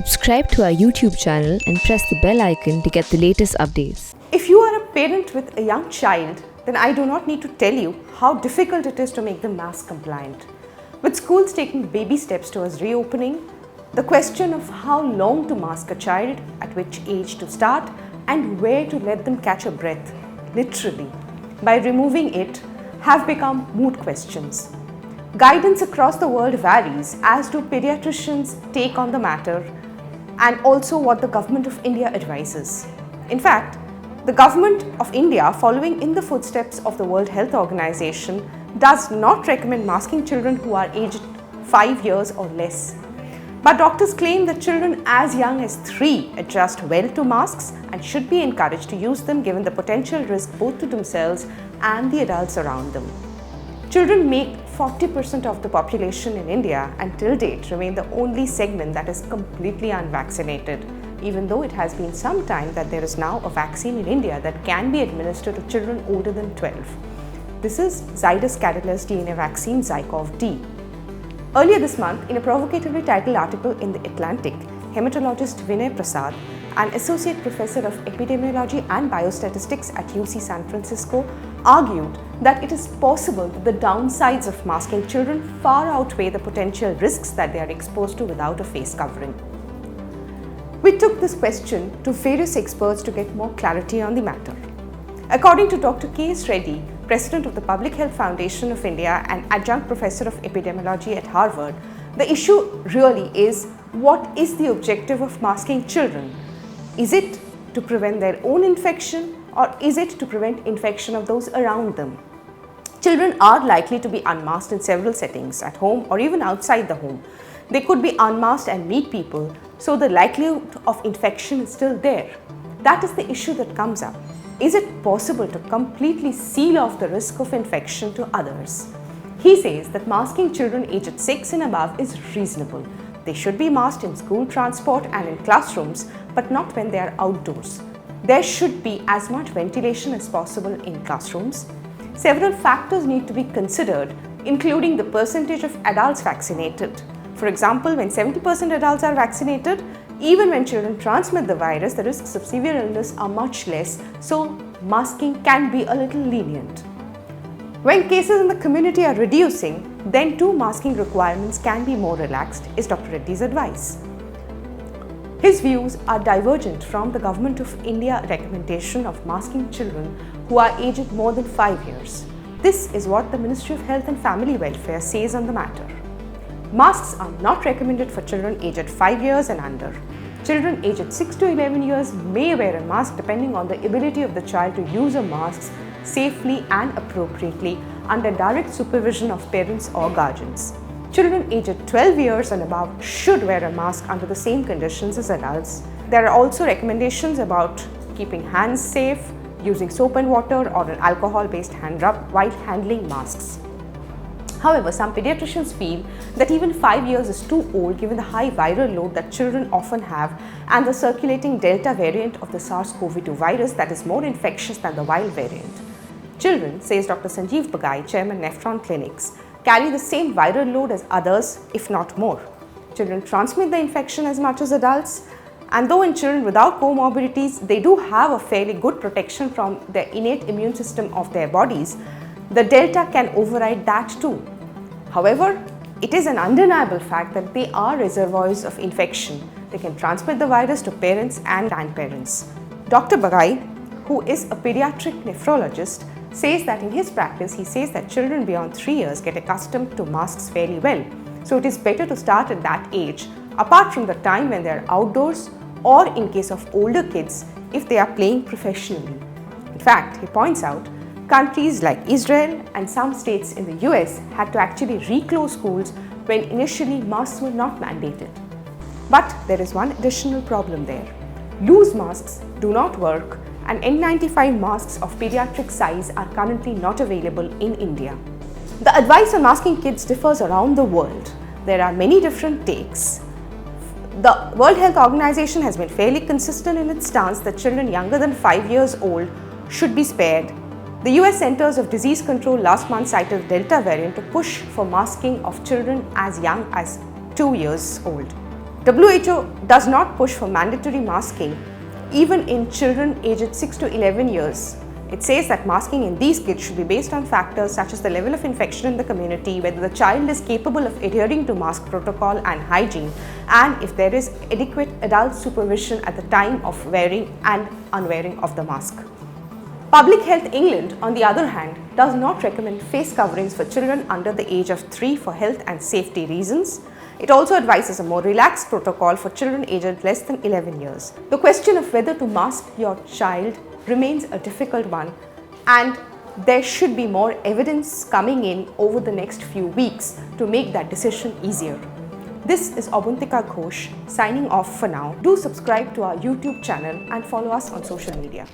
Subscribe to our YouTube channel and press the bell icon to get the latest updates. If you are a parent with a young child, then I do not need to tell you how difficult it is to make them mask compliant. With schools taking baby steps towards reopening, the question of how long to mask a child, at which age to start, and where to let them catch a breath, literally, by removing it, have become moot questions. Guidance across the world varies, as do pediatricians' take on the matter and also what the Government of India advises. In fact, the Government of India, following in the footsteps of the World Health Organization, does not recommend masking children who are aged 5 years or less. But doctors claim that children as young as 3 adjust well to masks and should be encouraged to use them given the potential risk both to themselves and the adults around them. Children make 40% of the population in India and till date remain the only segment that is completely unvaccinated, even though it has been some time that there is now a vaccine in India that can be administered to children older than 12. This is Zydus Cadilus DNA vaccine ZyCoV-D. Earlier this month, in a provocatively titled article in The Atlantic, hematologist Vinay Prasad, an associate professor of epidemiology and biostatistics at UC San Francisco, argued that it is possible that the downsides of masking children far outweigh the potential risks that they are exposed to without a face covering. We took this question to various experts to get more clarity on the matter. According to Dr. K.S. Reddy, President of the Public Health Foundation of India and Adjunct Professor of Epidemiology at Harvard, the issue really is, what is the objective of masking children? Is it to prevent their own infection, or is it to prevent infection of those around them? Children are likely to be unmasked in several settings, at home or even outside the home. They could be unmasked and meet people, so the likelihood of infection is still there. That is the issue that comes up. Is it possible to completely seal off the risk of infection to others? He says that masking children aged 6 and above is reasonable. They should be masked in school transport and in classrooms, but not when they are outdoors. There should be as much ventilation as possible in classrooms. Several factors need to be considered, including the percentage of adults vaccinated. For example, when 70% adults are vaccinated, even when children transmit the virus, the risks of severe illness are much less, so masking can be a little lenient. When cases in the community are reducing, then too masking requirements can be more relaxed, is Dr. Reddy's advice. His views are divergent from the Government of India recommendation of masking children who are aged more than 5 years. This is what the Ministry of Health and Family Welfare says on the matter. Masks are not recommended for children aged 5 years and under. Children aged 6 to 11 years may wear a mask depending on the ability of the child to use a mask safely and appropriately under direct supervision of parents or guardians. Children aged 12 years and above should wear a mask under the same conditions as adults. There are also recommendations about keeping hands safe, using soap and water or an alcohol-based hand rub while handling masks. However, some pediatricians feel that even 5 years is too old given the high viral load that children often have and the circulating Delta variant of the SARS-CoV-2 virus that is more infectious than the wild variant. Children, says Dr. Sanjeev Bagai, Chairman Nephron Clinics, carry the same viral load as others, if not more. Children transmit the infection as much as adults, and though in children without comorbidities, they do have a fairly good protection from the innate immune system of their bodies, the Delta can override that too. However, it is an undeniable fact that they are reservoirs of infection. They can transmit the virus to parents and grandparents. Dr. Bagai, who is a pediatric nephrologist, says that in his practice, he says that children beyond 3 years get accustomed to masks fairly well. So it is better to start at that age, apart from the time when they are outdoors or in case of older kids if they are playing professionally. In fact, he points out, countries like Israel and some states in the US had to actually reclose schools when initially masks were not mandated. But there is one additional problem there. Loose masks do not work, and N95 masks of pediatric size are currently not available in India. The advice on masking kids differs around the world. There are many different takes. The World Health Organization has been fairly consistent in its stance that children younger than 5 years old should be spared. The US Centers of Disease Control last month cited Delta variant to push for masking of children as young as 2 years old. WHO does not push for mandatory masking even in children aged 6 to 11 years. It says that masking in these kids should be based on factors such as the level of infection in the community, whether the child is capable of adhering to mask protocol and hygiene, and if there is adequate adult supervision at the time of wearing and unwearing of the mask. Public Health England, on the other hand, does not recommend face coverings for children under the age of 3 for health and safety reasons. It also advises a more relaxed protocol for children aged less than 11 years. The question of whether to mask your child remains a difficult one, and there should be more evidence coming in over the next few weeks to make that decision easier. This is Abantika Ghosh signing off for now. Do subscribe to our YouTube channel and follow us on social media.